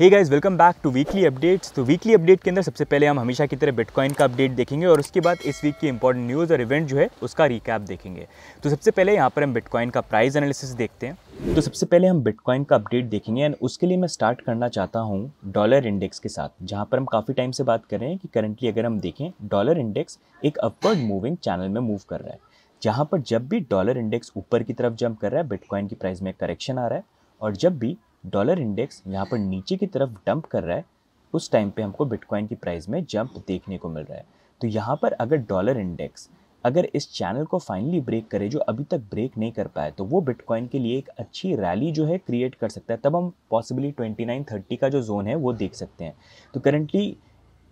Hey guys, welcome back to weekly updates. तो weekly update के अंदर सबसे पहले हम हमेशा की तरह बिटकॉइन का अपडेट देखेंगे और उसके बाद इस वीक की इंपॉर्टेंट न्यूज़ और इवेंट जो है उसका रिकैप देखेंगे। तो सबसे पहले यहाँ पर हम बिटकॉइन का प्राइस एनालिसिस देखते हैं। तो सबसे पहले हम बिटकॉइन का अपडेट देखेंगे एंड उसके लिए मैं स्टार्ट करना चाहता हूँ डॉलर इंडेक्स के साथ, जहाँ पर हम काफ़ी टाइम से बात कर रहे हैं कि करंटली अगर हम देखें डॉलर इंडेक्स एक अपवर्ड मूविंग चैनल में मूव कर रहा है, जहाँ पर जब भी डॉलर इंडेक्स ऊपर की तरफ जंप कर रहा है बिटकॉइन की प्राइस में करेक्शन आ रहा है, और जब भी डॉलर इंडेक्स यहाँ पर नीचे की तरफ डंप कर रहा है उस टाइम पे हमको बिटकॉइन की प्राइस में जंप देखने को मिल रहा है। तो यहाँ पर अगर डॉलर इंडेक्स अगर इस चैनल को फाइनली ब्रेक करे जो अभी तक ब्रेक नहीं कर पाए, तो वो बिटकॉइन के लिए एक अच्छी रैली जो है क्रिएट कर सकता है। तब हम पॉसिबली 2930 का जो जोन है वो देख सकते हैं। तो करंटली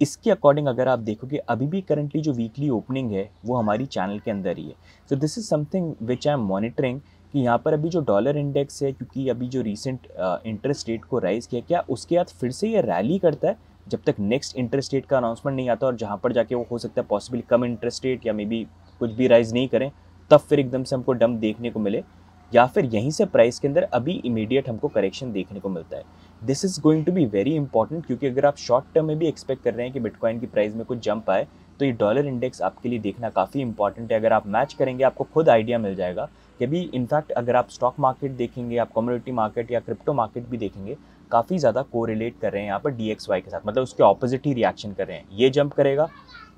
इसके अकॉर्डिंग अगर आप देखोगे अभी भी करंटली जो वीकली ओपनिंग है वो हमारी चैनल के अंदर ही है। So this is something which I am monitoring कि यहाँ पर अभी जो डॉलर इंडेक्स है, क्योंकि अभी जो रिसेंट इंटरेस्ट रेट को राइज़ किया, क्या उसके बाद फिर से ये रैली करता है जब तक नेक्स्ट इंटरेस्ट रेट का अनाउंसमेंट नहीं आता, और जहाँ पर जाके वो हो सकता है पॉसिबली कम इंटरेस्ट रेट या मे बी कुछ भी राइज़ नहीं करें, तब फिर एकदम से हमको डंप देखने को मिले, या फिर यहीं से प्राइस के अंदर अभी इमीडिएट हमको करेक्शन देखने को मिलता है। This is going to be very important, क्योंकि अगर आप शॉर्ट टर्म में भी एक्सपेक्ट कर रहे हैं कि बिटकॉइन की प्राइस में कुछ जंप आए, तो ये डॉलर इंडेक्स आपके लिए देखना काफ़ी इंपॉर्टेंट है। अगर आप मैच करेंगे आपको खुद आइडिया मिल जाएगा कि अभी इनफैक्ट अगर आप स्टॉक मार्केट देखेंगे, आप कमोडिटी मार्केट या क्रिप्टो मार्केट भी देखेंगे, काफ़ी ज़्यादा कोरिलेट कर रहे हैं यहाँ पर DXY के साथ, मतलब उसके ऑपोजिट ही रिएक्शन कर रहे हैं। ये जंप करेगा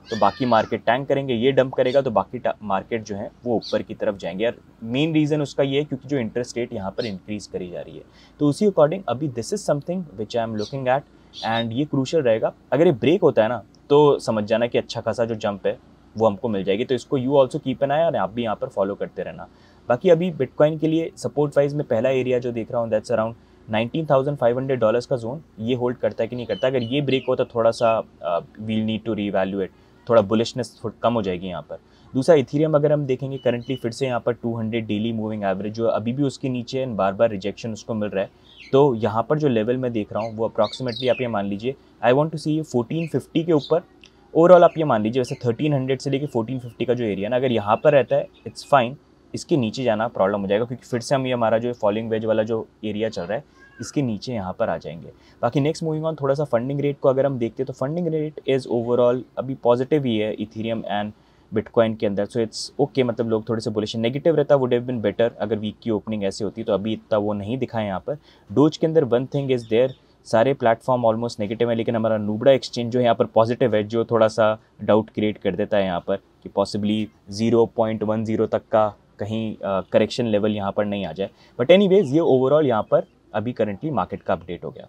तो बाकी मार्केट टैंक करेंगे, ये डंप करेगा तो बाकी मार्केट जो है वो ऊपर की तरफ जाएंगे। और मेन रीज़न उसका ये है क्योंकि जो इंटरेस्ट रेट यहाँ पर इंक्रीज़ करी जा रही है। तो उसी अकॉर्डिंग अभी this is something which I am looking at, and ये क्रूशियल रहेगा। अगर ये ब्रेक होता है ना तो समझ जाना कि अच्छा खासा जो जंप है वो हमको मिल जाएगी। तो इसको यू ऑल्सो कीप एन आई, और आप भी यहाँ पर फॉलो करते रहना। बाकी अभी बिटकॉइन के लिए सपोर्ट वाइज में पहला एरिया जो देख रहा हूँ दैट्स अराउंड $19,500 का जोन। ये होल्ड करता है कि नहीं करता। अगर ये ब्रेक हो तो थोड़ा सा वील नीड टू रीवैल्यूएट, थोड़ा बुलिशनेस कम हो जाएगी यहाँ पर। दूसरा इथीरियम अगर हम देखेंगे करंटली फिर से यहाँ पर 200 डेली मूविंग एवरेज जो अभी भी उसके नीचे है, बार बार रिजेक्शन उसको मिल रहा है। तो यहाँ पर जो लेवल मैं देख रहा हूँ वो अप्रॉक्सीमेटली आप ये मान लीजिए आई वांट टू सी ये 1450 के ऊपर। ओवरऑल आप ये मान लीजिए वैसे 1300 से लेके 1450 का जो एरिया ना, अगर यहाँ पर रहता है इट्स फाइन, इसके नीचे जाना प्रॉब्लम हो जाएगा, क्योंकि फिर से हम ये हमारा जो फॉलिंग वेज वाला जो एरिया चल रहा है इसके नीचे यहाँ पर आ जाएंगे। बाकी नेक्स्ट मूविंग ऑन, थोड़ा सा फंडिंग रेट को अगर हम देखते हैं तो फंडिंग रेट इज़ ओवरऑल अभी पॉजिटिव ही है इथीरियम एंड बिटकॉइन के अंदर। सो इट्स ओके, मतलब लोग थोड़े से बुलिश, नेगेटिव रहता वुड हैव बीन बेटर अगर वीक की ओपनिंग ऐसी होती, तो अभी इतना वो नहीं दिखा है यहाँ पर। डोज के अंदर वन थिंग इज़ देयर, सारे प्लेटफॉर्म ऑलमोस्ट नेगेटिव है, लेकिन हमारा नूबड़ा एक्सचेंज जो है यहाँ पर पॉजिटिव है, जो थोड़ा सा डाउट क्रिएट कर देता है यहाँ पर कि पॉसिबली 0.10 तक का कहीं करेक्शन लेवल यहाँ पर नहीं आ जाए। बट एनीवेज ये ओवरऑल यहाँ पर अभी करंटली मार्केट का अपडेट हो गया।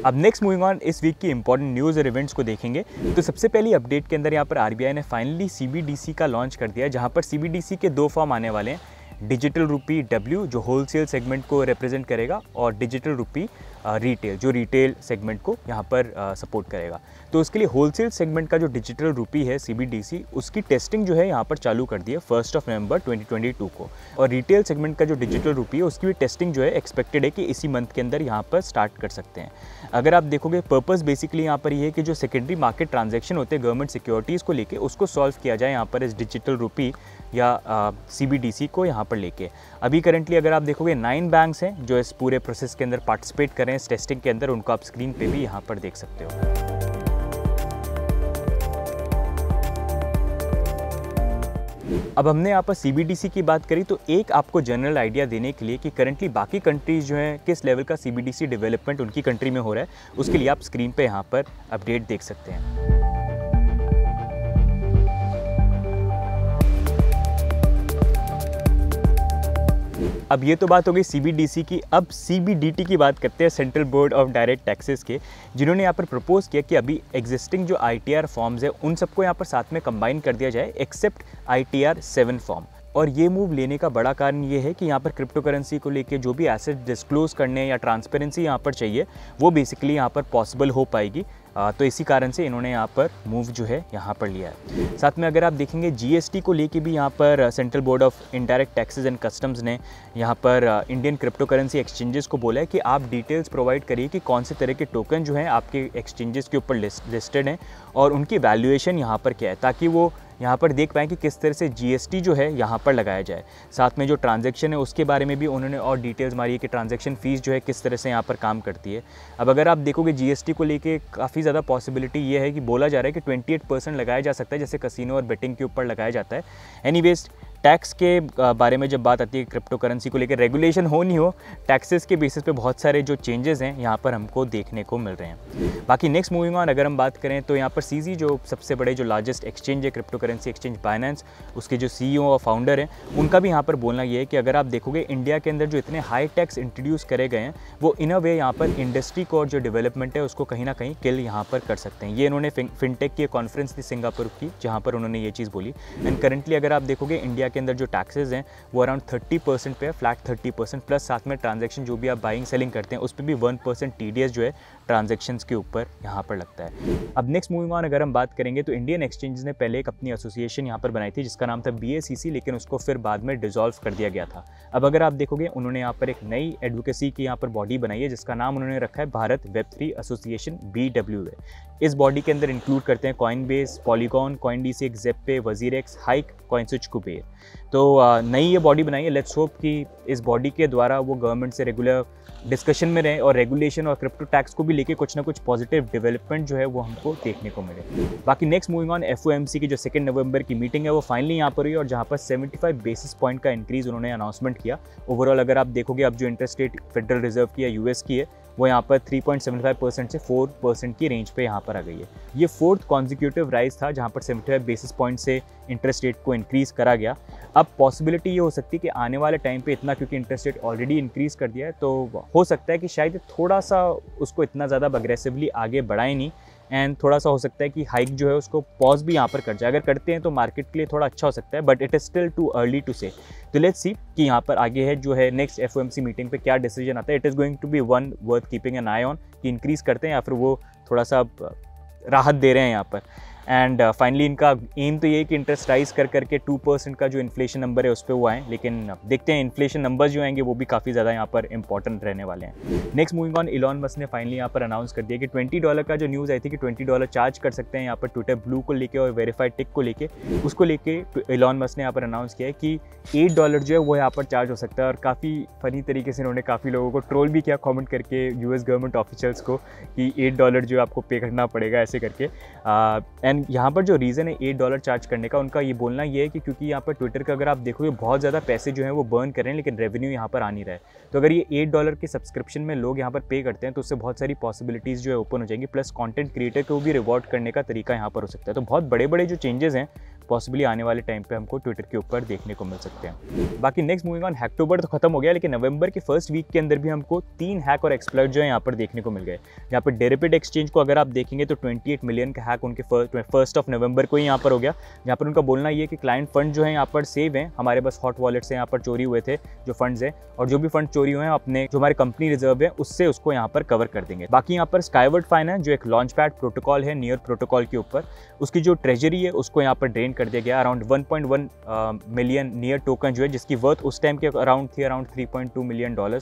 अब नेक्स्ट मूविंग ऑन, इस वीक की इंपॉर्टेंट न्यूज़ और इवेंट्स को देखेंगे। तो सबसे पहली अपडेट के अंदर यहाँ पर RBI ने फाइनली CBDC का लॉन्च कर दिया है, जहाँ पर CBDC के 2 फॉर्म आने वाले हैं। डिजिटल रुपी W जो होलसेल सेगमेंट को रिप्रेजेंट करेगा, और डिजिटल रुपी रिटेल जो रिटेल सेगमेंट को यहाँ पर सपोर्ट करेगा। तो उसके लिए होलसेल सेगमेंट का जो डिजिटल रुपी है CBDC, उसकी टेस्टिंग जो है यहाँ पर चालू कर दी है 1 नवंबर 2022 को, और रिटेल सेगमेंट का जो डिजिटल रुपी है उसकी भी टेस्टिंग जो है एक्सपेक्टेड है कि इसी मंथ के अंदर यहाँ पर स्टार्ट कर सकते हैं। अगर आप देखोगे पर्पस बेसिकली यहाँ पर ये है कि जो सेकेंडरी मार्केट ट्रांजेक्शन होते हैं गवर्नमेंट सिक्योरिटीज़ को लेके, उसको सॉल्व किया जाए यहाँ पर इस डिजिटल रुपी या CBDC को यहाँ पर लेके। अभी करंटली अगर आप देखोगे 9 बैंक्स हैं जो इस पूरे प्रोसेस के अंदर पार्टिसिपेट कर रहे हैं इस टेस्टिंग के अंदर, उनको आप स्क्रीन पे भी यहाँ पर देख सकते हो। अब हमने यहाँ पर CBDC की बात करी, तो एक आपको जनरल आइडिया देने के लिए कि करंटली बाकी कंट्रीज़ जो हैं किस लेवल का CBDC डेवलपमेंट उनकी कंट्री में हो रहा है, उसके लिए आप स्क्रीन पे यहाँ पर अपडेट देख सकते हैं। अब ये तो बात हो गई CBDC की। अब CBDT की बात करते हैं, central board of direct taxes के, जिन्होंने यहाँ पर प्रपोज किया कि अभी एग्जिस्टिंग जो ITR फॉर्म्स है उन सबको यहाँ पर साथ में कंबाइन कर दिया जाए एक्सेप्ट ITR 7 फॉर्म। और ये मूव लेने का बड़ा कारण ये है कि यहाँ पर क्रिप्टो करेंसी को लेके जो भी एसेट डिस्क्लोज करने या ट्रांसपेरेंसी यहाँ पर चाहिए वो बेसिकली यहाँ पर पॉसिबल हो पाएगी। तो इसी कारण से इन्होंने यहाँ पर मूव जो है यहाँ पर लिया है। साथ में अगर आप देखेंगे GST को लेके भी यहाँ पर central board of indirect taxes and customs ने यहाँ पर इंडियन क्रिप्टो करेंसी एक्सचेंजेस को बोला है कि आप डिटेल्स प्रोवाइड करिए कि कौन से तरह के टोकन जो हैं आपके एक्सचेंजेस के ऊपर लिस्टेड हैं और उनकी वैल्यूएशन यहाँ पर क्या है, ताकि वो यहाँ पर देख पाएँ कि किस तरह से GST जो है यहाँ पर लगाया जाए। साथ में जो ट्रांजैक्शन है उसके बारे में भी उन्होंने और डिटेल्स मारी है कि ट्रांजैक्शन फ़ीस जो है किस तरह से यहाँ पर काम करती है। अब अगर आप देखोगे GST को लेके काफ़ी ज़्यादा पॉसिबिलिटी ये है कि बोला जा रहा है कि 28% लगाया जा सकता है, जैसे कसिनो और बेटिंग के ऊपर लगाया जाता है। एनीवेज, टैक्स के बारे में जब बात आती है क्रिप्टो करेंसी को लेकर, रेगुलेशन हो नहीं हो, टैक्सेस के बेसिस पे बहुत सारे जो चेंजेस हैं यहाँ पर हमको देखने को मिल रहे हैं। बाकी नेक्स्ट मूविंग ऑन अगर हम बात करें तो यहाँ पर CZ जो सबसे बड़े जो लार्जेस्ट एक्सचेंज है क्रिप्टो करेंसी एक्सचेंज बाइनेंस, उसके जो CEO और फाउंडर हैं, उनका भी यहाँ पर बोलना ये है कि अगर आप देखोगे इंडिया के अंदर जो इतने हाई टैक्स इंट्रोड्यूस करे गए हैं वो इन अ वे यहाँ पर इंडस्ट्री को और जो डेवलपमेंट है उसको कहीं ना कहीं किल यहाँ पर कर सकते हैं। ये इन्होंने फिनटेक की कॉन्फ्रेंस थी सिंगापुर की जहाँ पर उन्होंने ये चीज़ बोली। एंड करेंटली अगर आप देखोगे इंडिया के अंदर जो टैक्सेस हैं वो अराउंड 30% पे है, फ्लैट 30%, प्लस साथ में ट्रांजैक्शन जो भी आप बाइंग सेलिंग करते हैं उस पर भी 1% TDS जो है ट्रांजैक्शंस के ऊपर यहाँ पर लगता है। अब नेक्स्ट मूविंग ऑन अगर हम बात करेंगे तो इंडियन एक्सचेंजेस ने पहले एक अपनी एसोसिएशन यहाँ पर बनाई थी जिसका नाम था BACC, लेकिन उसको फिर बाद में डिसॉल्व कर दिया गया था। अब अगर आप देखोगे उन्होंने यहाँ पर एक नई एडवोकेसी की यहाँ पर बॉडी बनाई है जिसका नाम उन्होंने रखा है भारत वेब3 एसोसिएशन BWA। इस बॉडी के अंदर इंक्लूड करते हैं कॉइनबेस, पॉलीगॉन, CoinDC, ज़ेप्पे, वजीरेक्स, हाइक, कॉइनस्विच, कुबेर। तो नई ये बॉडी बनाई है। लेट्स होप कि इस बॉडी के द्वारा वो गवर्नमेंट से रेगुलर डिस्कशन में रहे और रेगुलेशन और क्रिप्टो टैक्स को भी लेके कुछ ना कुछ पॉजिटिव डेवलपमेंट जो है वो हमको देखने को मिले। बाकी नेक्स्ट मूविंग ऑन, FOMC की जो 2 नवंबर की मीटिंग है वो फाइनली यहाँ पर हुई और जहाँ पर 75 बेसिस पॉइंट का इंक्रीज़ उन्होंने अनाउंसमेंट किया। ओवरऑल अगर आप देखोगे अब जो इंटरेस्ट रेट फेडरल रिजर्व की या US की है वो यहाँ पर 3.75% से 4% की रेंज पे यहाँ पर आ गई है। ये 4th कॉन्जिक्यूटिव राइज था जहाँ पर 75 बेसिस पॉइंट से इंटरेस्ट रेट को इंक्रीज़ करा गया। अब पॉसिबिलिटी ये हो सकती है कि आने वाले टाइम पे इतना, क्योंकि इंटरेस्ट रेट ऑलरेडी इंक्रीज़ कर दिया है, तो हो सकता है कि शायद थोड़ा सा उसको इतना ज़्यादा अग्रेसिवली आगे बढ़ाए नहीं, एंड थोड़ा सा हो सकता है कि हाइक जो है उसको पॉज भी यहाँ पर कर जाए। अगर करते हैं तो मार्केट के लिए थोड़ा अच्छा हो सकता है, but it is still too early to say. तो लेट्स सी कि यहाँ पर आगे है जो है नेक्स्ट FOMC मीटिंग पे क्या डिसीजन आता है। It is going to be one worth keeping an eye on कि इंक्रीज़ करते हैं या फिर वो थोड़ा सा राहत दे रहे हैं यहाँ पर। एंड फाइनली इनका एम तो ये है कि इंटरेस्ट राइज कर करके 2% का जो इन्फ्लेशन नंबर है उस पर वो आए, लेकिन देखते हैं इन्फ्लेशन नंबर्स जो आएंगे वो भी काफ़ी ज़्यादा यहाँ पर इंपॉर्टेंट रहने वाले हैं। Next moving on, Elon Musk ने फाइनली यहाँ पर अनाउंस कर दिया कि $20 का जो न्यूज़ आई थी कि $20 चार्ज कर सकते हैं यहाँ पर ट्विटर ब्लू को लेके और वेरीफाइड टिक को लेके, उसको लेके इलॉन मस्क ने यहाँ पर अनाउंस किया है कि $8 जो है वो यहाँ पर चार्ज हो सकता है। और काफ़ी फनी तरीके से उन्होंने काफ़ी लोगों को ट्रोल भी किया कॉमेंट करके, US गवर्नमेंट ऑफिशियल्स को, कि $8 जो आपको पे करना पड़ेगा ऐसे करके। एंड यहाँ पर जो रीज़न है $8 चार्ज करने का, उनका ये बोलना ये है कि क्योंकि यहाँ पर ट्विटर का अगर आप देखोगे बहुत ज़्यादा पैसे जो हैं वो बर्न कर रहे हैं लेकिन रेवेन्यू यहाँ पर आ नहीं रहा है। तो अगर ये $8 के सब्सक्रिप्शन में लोग यहाँ पर पे करते हैं तो उससे बहुत सारी पॉसिबिलिटीज़ जो है ओपन हो जाएंगी, प्लस कंटेंट क्रिएटर को भी रिवॉर्ड करने का तरीका यहाँ पर हो सकता है। तो बहुत बड़े बड़े जो चेंजेस हैं पॉसिबली आने वाले टाइम पे हमको ट्विटर के ऊपर देखने को मिल सकते हैं। बाकी नेक्स्ट मूविंग ऑन, हैकटोबर तो खत्म हो गया लेकिन नवंबर के फर्स्ट वीक के अंदर भी हमको 3 हैक और एक्सप्लॉइट जो है यहाँ पर देखने को मिल गए। यहाँ पर डेरिपिड एक्सचेंज को अगर आप देखेंगे तो 28 मिलियन का हैक उनके 1 नवंबर को ही यहाँ पर हो गया। यहाँ पर उनका बोलना ये है कि क्लाइंट फंड जो है यहाँ पर सेव हैं, हमारे पास हॉट वॉलेट से यहाँ पर चोरी हुए थे जो फंड्स हैं, और जो भी फंड चोरी हुए हैं अपने जो हमारे कंपनी रिजर्व है उससे उसको यहाँ पर कवर कर देंगे। बाकी यहाँ पर स्काईवर्ड फाइनेंस जो एक लॉन्च पैड प्रोटोकॉल है नियर प्रोटोकॉल के ऊपर, उसकी जो ट्रेजरी है उसको यहाँ पर ड्रेन कर दिया गया। अराउंड 1.1 मिलियन नियर टोकन जो है जिसकी वर्थ उस टाइम के अराउंड थी अराउंड $3.2 मिलियन,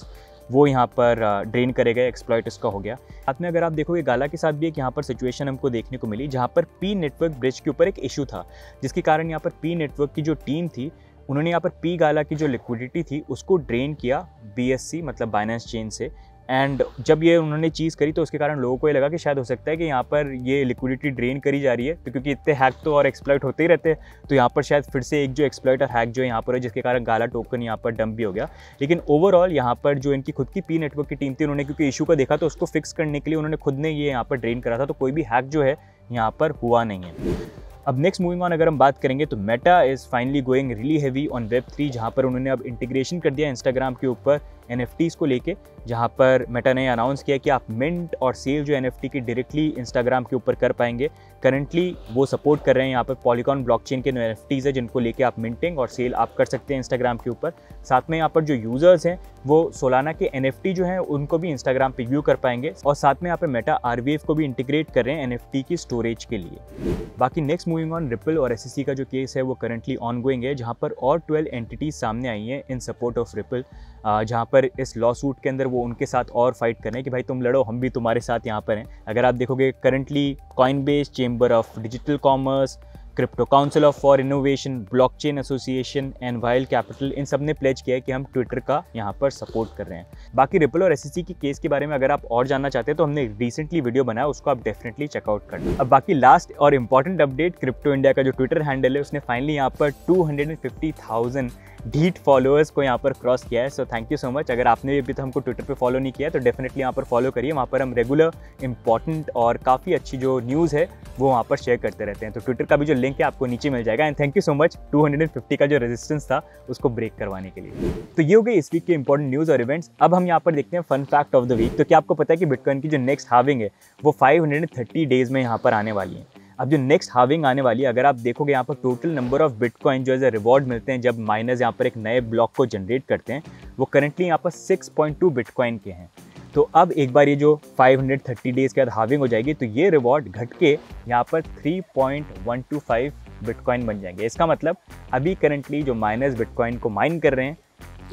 वो यहाँ पर ड्रेन करे गए, एक्सप्लॉइट इसका हो गया। साथ में अगर आप देखोगे गाला के साथ भी एक यहाँ पर सिचुएशन हमको देखने को मिली जहाँ पर पी नेटवर्क ब्रिज के ऊपर एक इशू था, जिसके कारण यहाँ पर पी नेटवर्क की जो टीम थी उन्होंने यहाँ पर पी गाला की जो लिक्विडिटी थी उसको ड्रेन किया BSC मतलब बाइनेंस चेन से। एंड जब ये उन्होंने चीज़ करी तो उसके कारण लोगों को ये लगा कि शायद हो सकता है कि यहाँ पर ये लिक्विडिटी ड्रेन करी जा रही है, तो क्योंकि इतने हैक तो और एक्सप्लॉइट होते ही रहते हैं, तो यहाँ पर शायद फिर से एक जो एक्सप्लॉइट और हैक जो यहाँ पर है जिसके कारण गाला टोकन यहाँ पर डंप भी हो गया। लेकिन ओवरऑल यहाँ पर जो इनकी खुद की पी नेटवर्क की टीम थी उन्होंने क्योंकि इशू को देखा तो उसको फिक्स करने के लिए उन्होंने खुद ने ये यहाँ पर ड्रेन करा था, तो कोई भी हैक जो है यहाँ पर हुआ नहीं है। अब नेक्स्ट मूविंग ऑन अगर हम बात करेंगे तो Meta is finally going really heavy on Web3, जहाँ पर उन्होंने अब इंटीग्रेशन कर दिया इंस्टाग्राम के ऊपर NFTs को लेके, जहाँ पर मेटा ने अनाउंस किया कि आप मिंट और सेल जो NFT की डायरेक्टली इंस्टाग्राम के ऊपर कर पाएंगे। करंटली वो सपोर्ट कर रहे हैं यहाँ पर पॉलीगॉन ब्लॉकचेन के NFTs है जिनको लेके आप मिंटिंग और सेल आप कर सकते हैं इंस्टाग्राम के ऊपर। साथ में यहाँ पर जो यूज़र्स हैं वो सोलाना के NFT जो हैं उनको भी इंस्टाग्राम पे व्यू कर पाएंगे, और साथ में यहाँ पर मेटा RWave को भी इंटीग्रेट कर रहे हैं NFT की स्टोरेज के लिए। बाकी नेक्स्ट मूविंग ऑन, रिपल और SEC का जो केस है वो करंटली ऑनगोइंग है, जहाँ पर और 12 एंटिटीज सामने आई हैं इन सपोर्ट ऑफ रिपल, जहाँ पर इस लॉ सूट के अंदर वो उनके साथ और फाइट कर रहे हैं कि भाई तुम लड़ो, हम भी तुम्हारे साथ यहाँ पर हैं। अगर आप देखोगे currently Coinbase, chamber of digital commerce, crypto council of for innovation, blockchain association and wild capital, इन सब ने प्लेज किया है कि हम ट्विटर का यहाँ पर सपोर्ट कर रहे हैं। बाकी रिपल और SEC की केस के बारे में अगर आप और जानना चाहते हैं तो हमने रिसेंटली वीडियो बनाया, उसको आप डेफिनेटली चेकआउट करना। अब बाकी लास्ट और इंपॉर्टेंट अपडेट, क्रिप्टो इंडिया का जो ट्विटर हैंडल है उसने फाइनली यहाँ पर 250,000 ढीठ फॉलोअर्स को यहाँ पर क्रॉस किया है। So thank you so much. अगर आपने अभी तो हमको ट्विटर पे फॉलो नहीं किया है तो डेफिनेटली यहाँ पर फॉलो करिए। वहाँ पर हम रेगुलर इंपॉर्टेंट और काफ़ी अच्छी जो न्यूज़ है वो वहाँ पर शेयर करते रहते हैं। तो ट्विटर का भी जो लिंक है आपको नीचे मिल जाएगा। And thank you so much 250 का जो रेजिस्टेंस था उसको ब्रेक करवाने के लिए। तो ये हो गई इस वीक के इंपॉर्टेंट न्यूज़ और इवेंट्स। अब हम यहाँ पर देखते हैं fun fact of the week. तो क्या आपको पता है कि बिटकॉइन की जो नेक्स्ट हार्विंग है वो 530 डेज में यहाँ पर आने वाली है। अब जो नेक्स्ट हार्विंग आने वाली है, अगर आप देखोगे यहाँ पर टोटल नंबर ऑफ बिटकॉइन जो एज अ रिवॉर्ड मिलते हैं जब माइनर्स यहाँ पर एक नए ब्लॉक को जनरेट करते हैं, वो करंटली यहाँ पर 6.2 बिटकॉइन के हैं। तो अब एक बार ये जो 530 डेज के बाद हार्विंग हो जाएगी तो ये रिवॉर्ड घट के यहाँ पर 3.125 बिटकॉइन बन जाएंगे। इसका मतलब अभी करंटली जो माइनर्स बिटकॉइन को माइन कर रहे हैं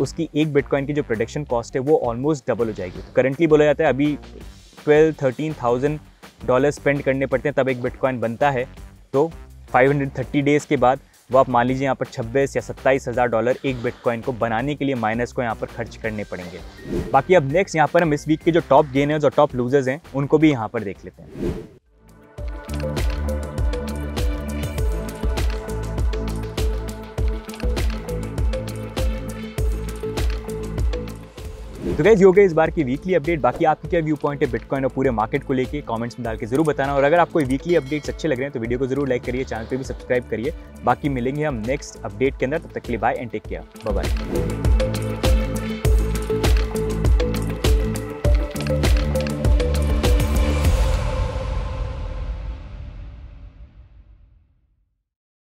उसकी एक बिटकॉइन की जो प्रोडक्शन कॉस्ट है वो ऑलमोस्ट डबल हो जाएगी। तो करंटली बोला जाता है अभी 12-13,000 डॉलर स्पेंड करने पड़ते हैं तब एक बिटकॉइन बनता है। तो 530 डेज़ के बाद वो आप मान लीजिए यहाँ पर 26 या 27,000 डॉलर एक बिटकॉइन को बनाने के लिए माइनर्स को यहाँ पर खर्च करने पड़ेंगे। बाकी अब नेक्स्ट यहाँ पर हम इस वीक के जो टॉप गेनर्स और टॉप लूजर्स हैं उनको भी यहाँ पर देख लेते हैं। तो गाइस, ये हो गई इस बार की वीकली अपडेट। बाकी आपकी क्या व्यू पॉइंट है बिटकॉइन और पूरे मार्केट को लेके, कमेंट्स में डाल के जरूर बताना। और अगर आपको वीकली अपडेट्स अच्छे लग रहे हैं तो वीडियो को जरूर लाइक करिए, चैनल पे भी सब्सक्राइब करिए। बाकी मिलेंगे हम नेक्स्ट अपडेट के अंदर, तब तक के लिए bye and take care, bye bye.